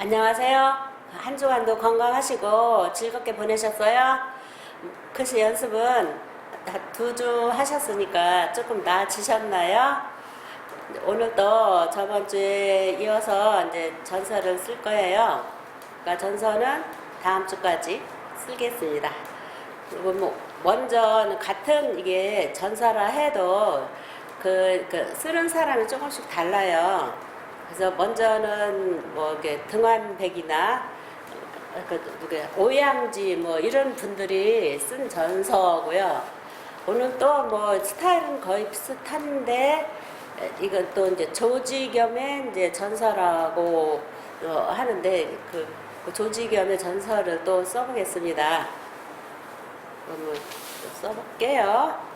안녕하세요. 한 주간도 건강하시고 즐겁게 보내셨어요? 글씨 연습은 두 주 하셨으니까 조금 나아지셨나요? 오늘도 저번 주에 이어서 이제 전서를 쓸 거예요. 그러니까 전서는 다음 주까지 쓰겠습니다. 그리고 먼저 같은 이게 전서라 해도 그 쓰는 사람이 조금씩 달라요. 그래서 먼저는 뭐 이렇게 등환백이나 오양지 뭐 이런 분들이 쓴 전서고요. 오늘 또 뭐 스타일은 거의 비슷한데 이건 또 이제 조지 겸의 이제 전서라고 하는데 그 조지 겸의 전서를 또 써보겠습니다. 그러면 써볼게요.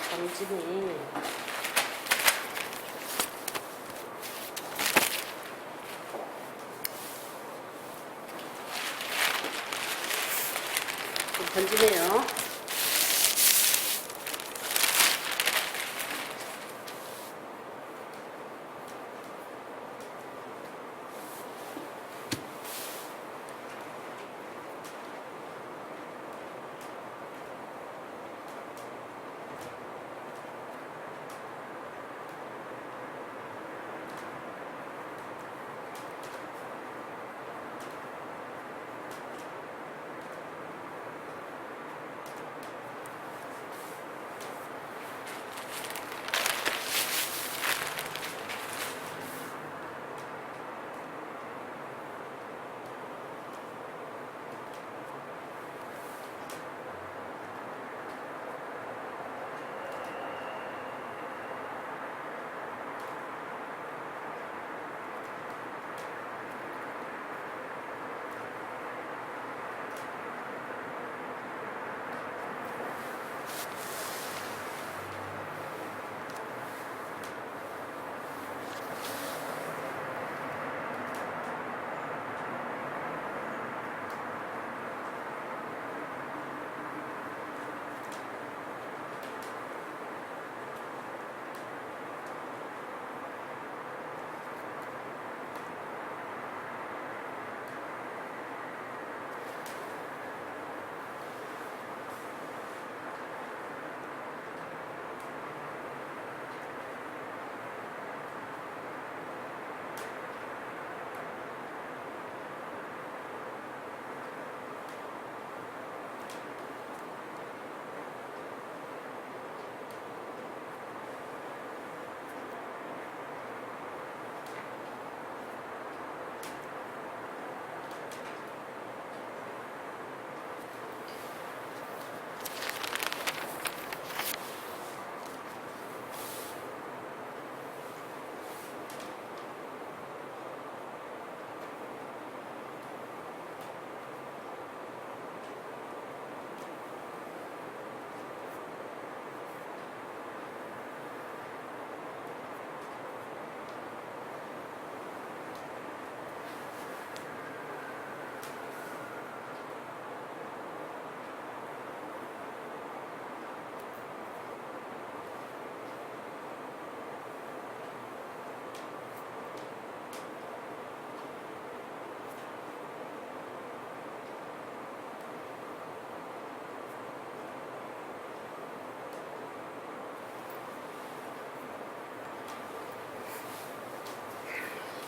정진이 좀 번지네요.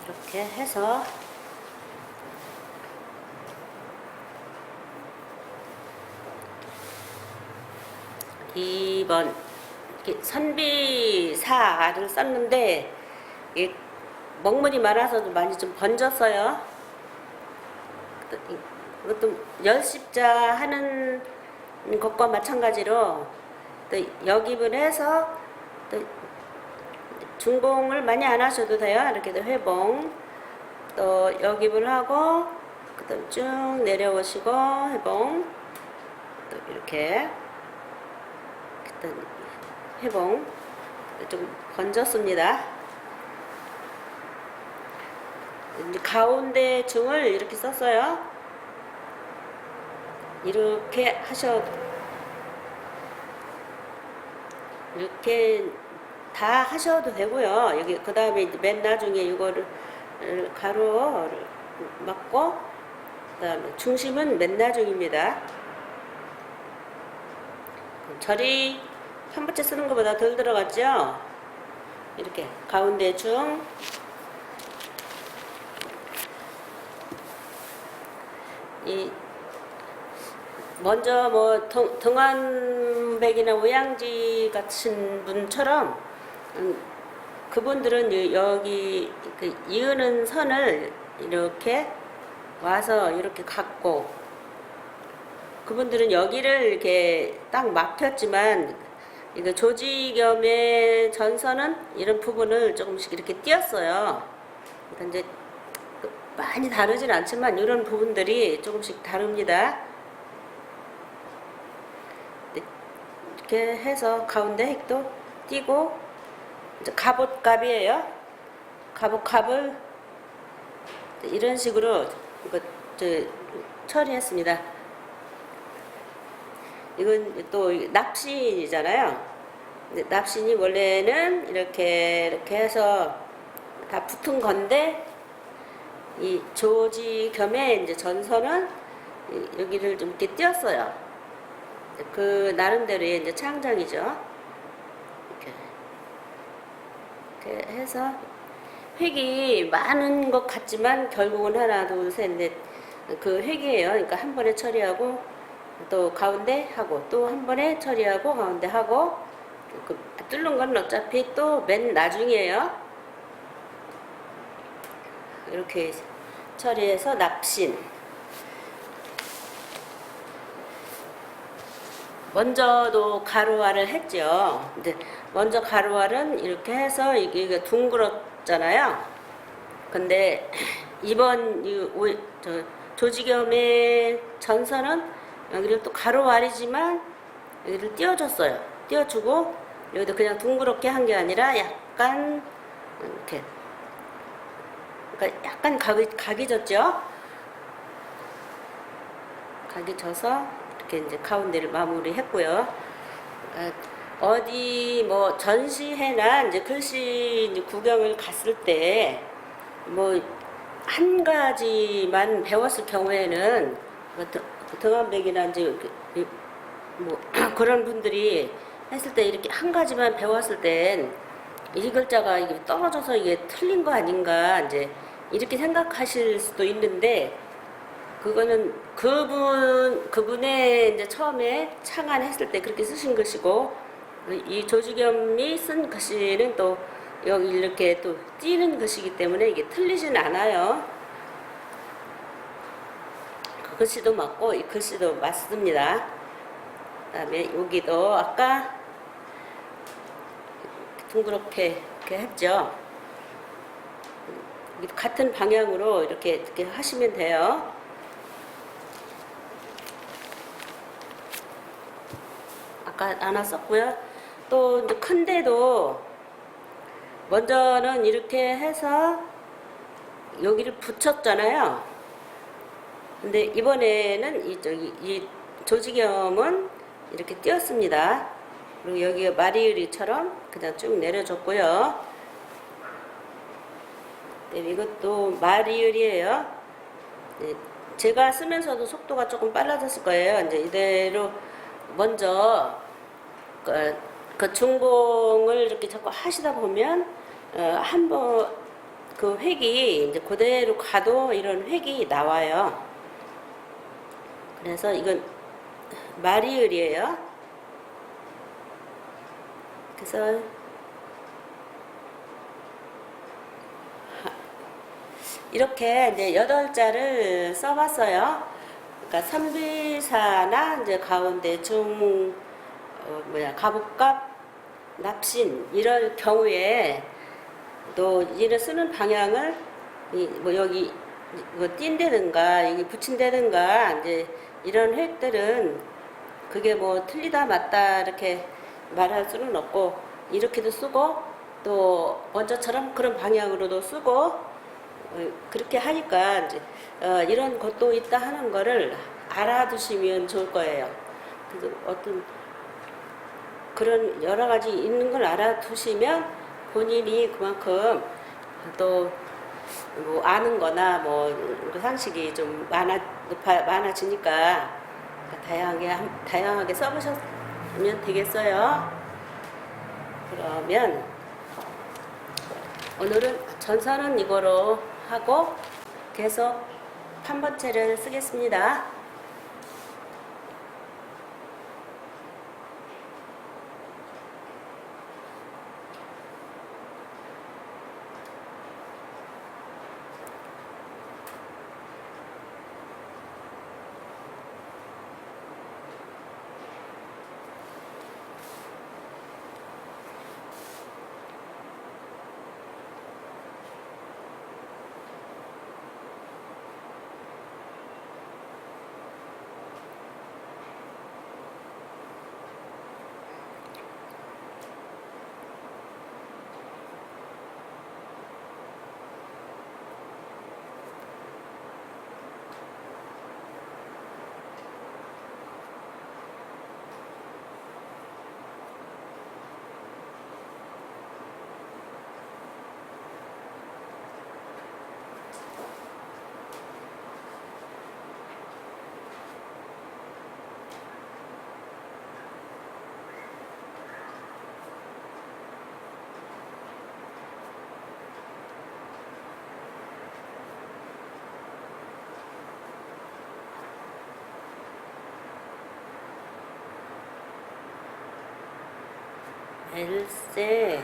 이렇게 해서 2번 이렇게 선비사를 썼는데 이게 먹물이 많아서 많이 좀 번졌어요. 이것도 열십자 하는 것과 마찬가지로 또 역입을 해서 또 중봉을 많이 안 하셔도 돼요. 이렇게 회봉 또 역입을 하고 그다음 쭉 내려오시고 회봉 또 이렇게 일단 회봉 좀 번졌습니다. 이제 가운데 중을 이렇게 썼어요. 이렇게 하셔도 이렇게 다 하셔도 되고요. 여기 그 다음에 이제 맨 나중에 이거를 가로를 막고 그다음에 중심은 맨 나중입니다. 절이 한 번째 쓰는 것보다 덜 들어갔죠. 이렇게 가운데 중 이 먼저 뭐 등한백이나 오양지 같은 분처럼 그분들은 여기 그 이으는 선을 이렇게 와서 이렇게 갖고 그분들은 여기를 이렇게 딱 막혔지만 이거 조지겸의 전선은 이런 부분을 조금씩 이렇게 띄었어요. 그러니까 이제 많이 다르진 않지만 이런 부분들이 조금씩 다릅니다. 이렇게 해서 가운데 획도 띄고 이제 갑옷갑이에요. 갑옷갑을 이런 식으로 이거 처리했습니다. 이건 또 납신이잖아요. 납신이 원래는 이렇게 해서 다 붙은 건데 이 조지겸의 이제 전선은 여기를 좀 이렇게 띄었어요. 그 나름대로의 이제 창작이죠. 이렇게 해서 획이 많은 것 같지만 결국은 하나, 둘, 셋, 넷 그 획이에요. 그러니까 한 번에 처리하고 또 가운데 하고 또 한 번에 처리하고 가운데 하고 그 뚫는 건 어차피 또 맨 나중이에요. 이렇게 처리해서 납신. 먼저도 가로화를 했죠. 근데 먼저 가로화는 이렇게 해서 이게 둥그렇잖아요. 근데 이번 조지겸의 전선은 여기를 또 가로화이지만 여기를 띄워줬어요. 띄워주고 여기도 그냥 둥그렇게 한 게 아니라 약간 이렇게 그러니까 약간 각이 졌죠. 각이 져서 이렇게 이제 가운데를 마무리했고요. 어디 뭐 전시회나 이제 글씨 이제 구경을 갔을 때 뭐 한 가지만 배웠을 경우에는 등한백이나 이제 뭐 그런 분들이 했을 때 이렇게 한 가지만 배웠을 땐 이 글자가 이게 떨어져서 이게 틀린 거 아닌가 이제 이렇게 생각하실 수도 있는데 그거는 그분의 이제 처음에 창안했을 때 그렇게 쓰신 글씨고 이 조지겸이 쓴 글씨는 또 여기 이렇게 또 띄는 글씨이기 때문에 이게 틀리진 않아요. 그 글씨도 맞고 이 글씨도 맞습니다. 그 다음에 여기도 아까 둥그렇게 이렇게 했죠. 같은 방향으로 이렇게 하시면 돼요. 아까 하나 썼고요. 또 큰데도 먼저는 이렇게 해서 여기를 붙였잖아요. 근데 이번에는 이 조지겸은 이렇게 띄었습니다. 그리고 여기가 마리으리처럼 그냥 쭉 내려줬고요. 네, 이것도 마리을이에요. 네, 제가 쓰면서도 속도가 조금 빨라졌을 거예요. 이제 이대로 먼저 그 중봉을 이렇게 자꾸 하시다 보면 한번 그 획이 이제 그대로 가도 이런 획이 나와요. 그래서 이건 마리을이에요. 그래서 이렇게 이제 8자를 써봤어요. 그러니까 선비사나 이제 가운데 가복갑, 납신 이럴 경우에 또 이를 쓰는 방향을 뭐 여기 뭐 띈다든가 여기 붙인다든가 이제 이런 획들은 그게 뭐 틀리다 맞다 이렇게 말할 수는 없고 이렇게도 쓰고 또 먼저처럼 그런 방향으로도 쓰고 그렇게 하니까 이제 이런 것도 있다 하는 거를 알아두시면 좋을 거예요. 그래서 어떤 그런 여러 가지 있는 걸 알아두시면 본인이 그만큼 또 뭐 아는 거나 뭐 상식이 좀 많아지니까 다양하게 써보셨으면 되겠어요. 그러면 오늘은 전선은 이거로 하고 계속 판본체를 쓰겠습니다. 엘세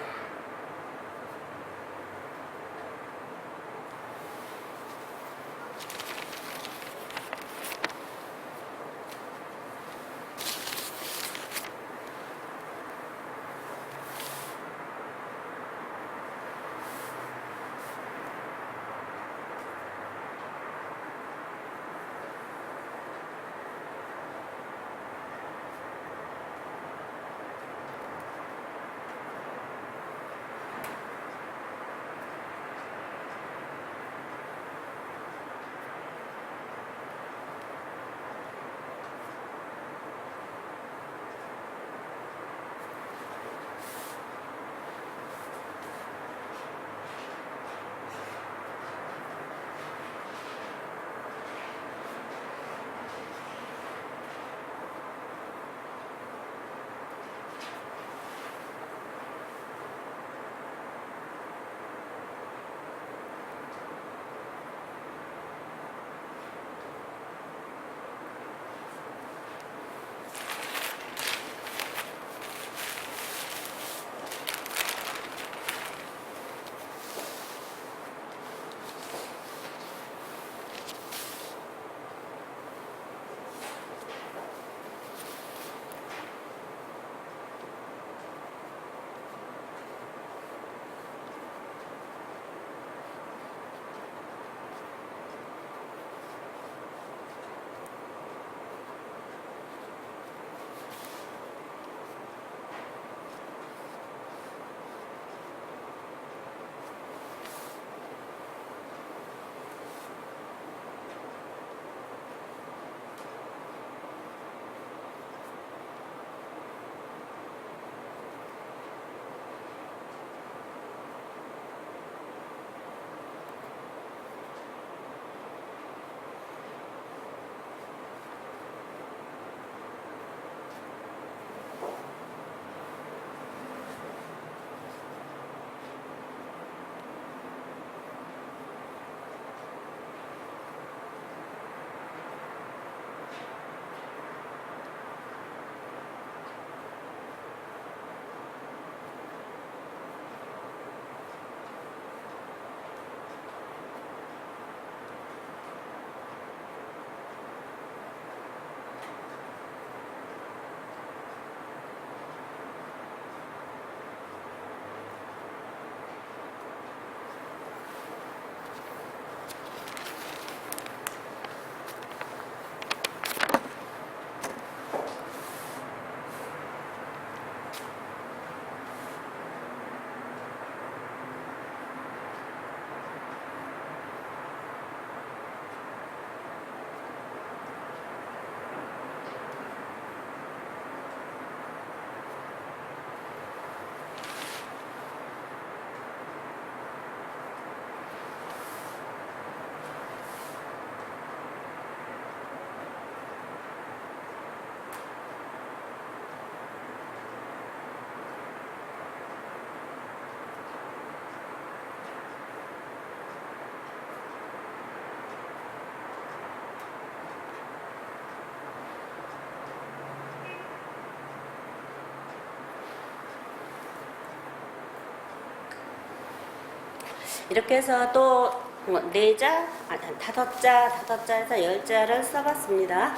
이렇게 해서 또 4자, 5자에서 10자를 써봤습니다.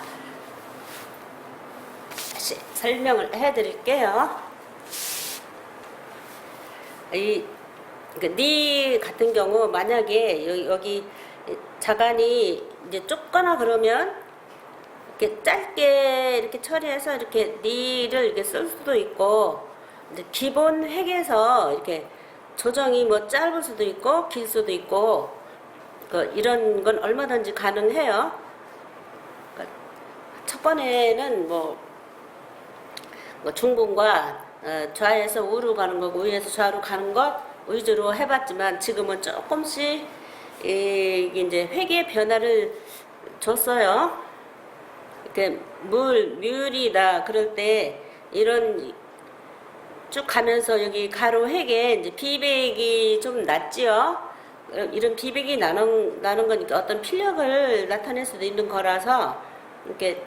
다시 설명을 해드릴게요. 니 같은 경우 만약에 여기 자간이 이제 좁거나 그러면 이렇게 짧게 이렇게 처리해서 이렇게 니를 이렇게 쓸 수도 있고, 이제 기본 획에서 이렇게 조정이 뭐 짧을 수도 있고 길 수도 있고, 이런 건 얼마든지 가능해요. 첫 번에는 뭐 중분과 좌에서 우로 가는 거, 우에서 좌로 가는 것 위주로 해봤지만, 지금은 조금씩 이제 회계 변화를 줬어요. 이렇게 뮬이다 그럴 때 이런 쭉 가면서 여기 가로 획에 이제 비백이 좀 낮지요. 이런 비백이 나는 거니까 어떤 필력을 나타낼 수도 있는 거라서, 이렇게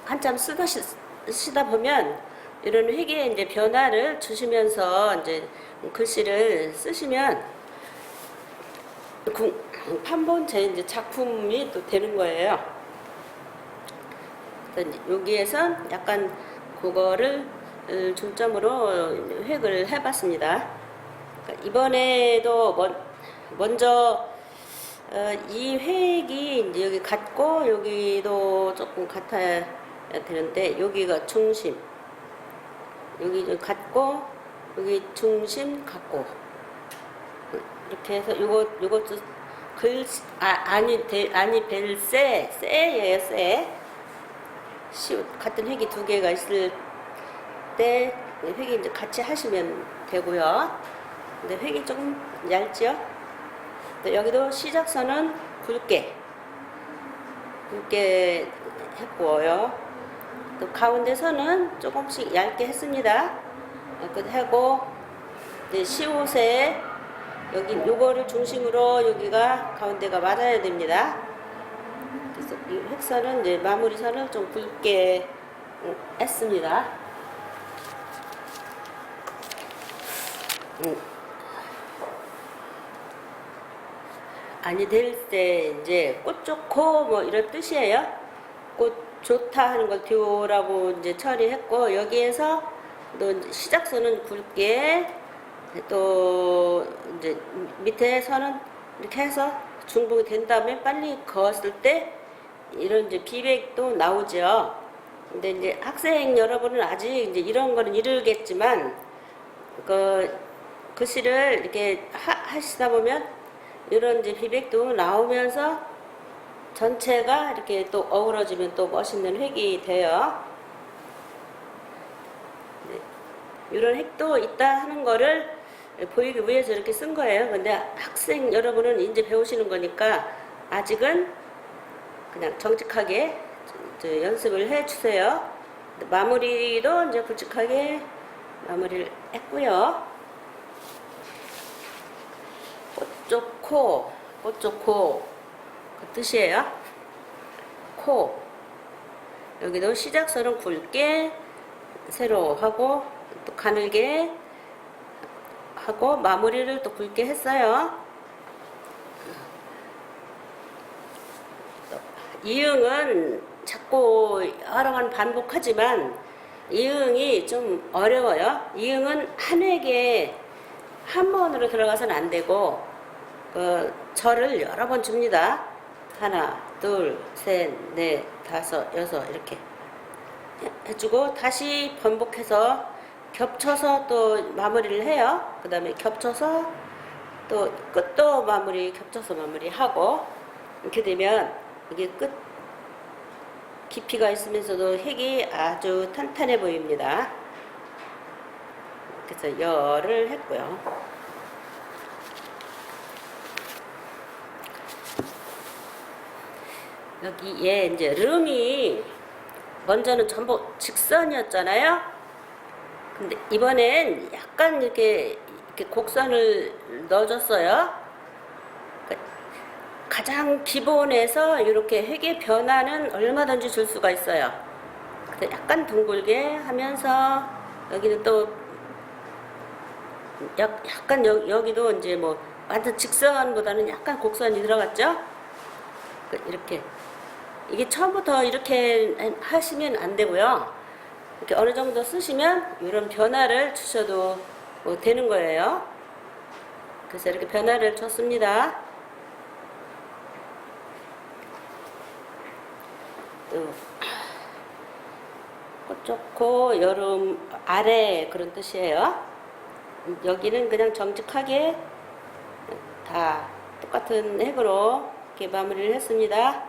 한참 쓰다 보면 이런 획에 이제 변화를 주시면서 이제 글씨를 쓰시면 판본체 이제 작품이 또 되는 거예요. 여기에선 약간 그거를 중점으로 획을 해봤습니다. 이번에도 먼저 이 획이 이제 여기 같고 여기도 조금 같아야 되는데, 여기가 중심, 여기 좀 같고 여기 중심 같고, 이렇게 해서 요것도 아니 셀세예요. 세 같은 획이 2개가 있을 때 획이 이제 같이 하시면 되고요. 근데 획이 조금 얇죠. 여기도 시작선은 굵게 했고요. 또 가운데 선은 조금씩 얇게 했습니다. 하고 이제 시옷에 여기 요거를 중심으로 여기가 가운데가 맞아야 됩니다. 그래서 이 획선은 이제 마무리선을 좀 굵게 했습니다. 아니 될 때 이제 꽃 좋고 뭐 이런 뜻이에요. 꽃 좋다 하는 걸 듀오라고 이제 처리했고, 여기에서 또 이제 시작선은 굵게, 또 이제 밑에 선은 이렇게 해서 중복이 된 다음에 빨리 그었을 때 이런 이제 비백도 나오죠. 근데 이제 학생 여러분은 아직 이제 이런 거는 이르겠지만, 글씨를 이렇게 하시다 보면 이런 이제 비백도 나오면서 전체가 이렇게 또 어우러지면 또 멋있는 획이 돼요. 네. 이런 획도 있다 하는 거를 보이기 위해서 이렇게 쓴 거예요. 근데 학생 여러분은 이제 배우시는 거니까 아직은 그냥 정직하게 연습을 해 주세요. 마무리도 이제 굵직하게 마무리를 했고요. 꽃 좋고 그 뜻이에요. 코, 여기도 시작선은 굵게 세로 하고 또 가늘게 하고 마무리를 또 굵게 했어요. 이응은 자꾸 여러 번 반복하지만 이응이 좀 어려워요. 이응은 한 획에 한 번으로 들어가서는 안 되고, 절을 여러 번 줍니다. 하나, 둘, 셋, 넷, 다섯, 여섯 이렇게 해주고 다시 번복해서 겹쳐서 또 마무리를 해요. 그 다음에 겹쳐서 또 끝도 겹쳐서 마무리하고, 이렇게 되면 여기 끝 깊이가 있으면서도 획이 아주 탄탄해 보입니다. 그래서 열을 했고요. 여기에 이제 름이 먼저는 전부 직선이었잖아요. 근데 이번엔 약간 이렇게 곡선을 넣어줬어요. 가장 기본에서 이렇게 획의 변화는 얼마든지 줄 수가 있어요. 약간 둥글게 하면서 여기는 또 약간 여기도 이제 뭐 완전 직선보다는 약간 곡선이 들어갔죠? 이렇게. 이게 처음부터 이렇게 하시면 안 되고요. 이렇게 어느 정도 쓰시면 이런 변화를 주셔도 되는 거예요. 그래서 이렇게 변화를 줬습니다. 또 꽃 좋고 여름 아래 그런 뜻이에요. 여기는 그냥 정직하게 다 똑같은 색으로 이렇게 마무리를 했습니다.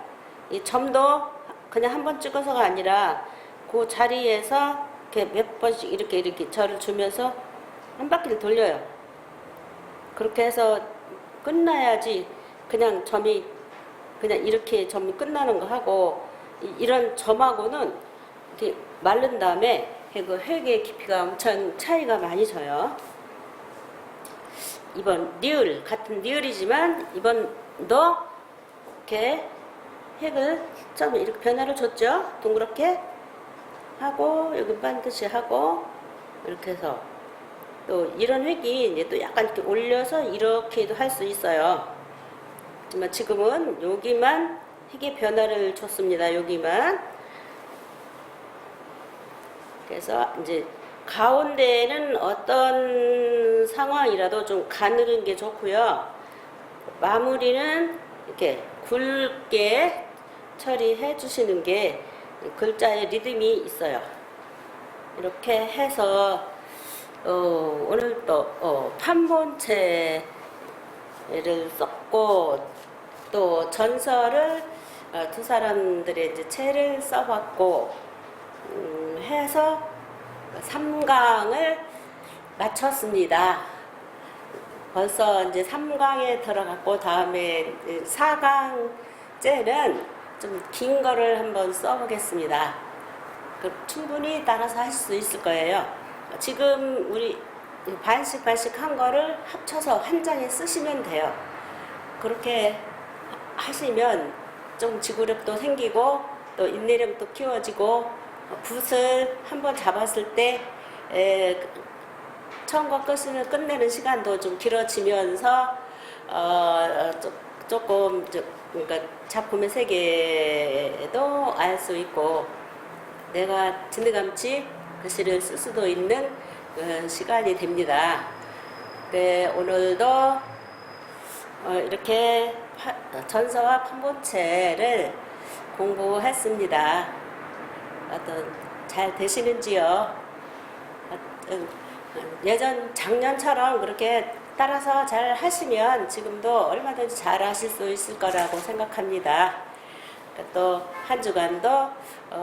이 점도 그냥 한 번 찍어서가 아니라 그 자리에서 이렇게 몇 번씩 이렇게 절을 주면서 한 바퀴를 돌려요. 그렇게 해서 끝나야지 그냥 점이 그냥 이렇게 점이 끝나는 거 하고 이런 점하고는 이렇게 마른 다음에 그 획의 깊이가 엄청 차이가 많이 져요. 이번 니을 같은 니을이지만 이번도 이렇게 획을 좀 이렇게 변화를 줬죠. 동그랗게 하고 여기 반드시 하고 이렇게 해서 또 이런 획이 이제 또 약간 이렇게 올려서 이렇게도 할 수 있어요. 하지만 지금은 여기만 획의 변화를 줬습니다. 여기만. 그래서 이제 가운데에는 어떤 상황이라도 좀 가누는 게 좋고요. 마무리는 이렇게 굵게 처리해 주시는 게 글자의 리듬이 있어요. 이렇게 해서 오늘 또 판본체를 썼고 또 전설을 두 사람들의 이제 체를 써봤고 해서 3강을 마쳤습니다. 벌써 이제 3강에 들어갔고 다음에 4강째는 좀 긴 거를 한번 써보겠습니다. 충분히 따라서 하실 수 있을 거예요. 지금 우리 반씩 한 거를 합쳐서 한 장에 쓰시면 돼요. 그렇게 하시면 좀 지구력도 생기고 또 인내력도 키워지고 붓을 한번 잡았을 때 처음과 끝을 끝내는 시간도 좀 길어지면서 조금 그러니까 작품의 세계도 알 수 있고 내가 진드감치 글씨를 쓸 수도 있는 시간이 됩니다. 네, 오늘도 이렇게 전서와 판본체를 공부했습니다. 잘 되시는지요? 작년처럼 그렇게 따라서 잘 하시면 지금도 얼마든지 잘 하실 수 있을 거라고 생각합니다. 또 한 주간도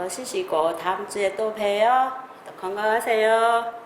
쉬시고 다음 주에 또 봬요. 또 건강하세요.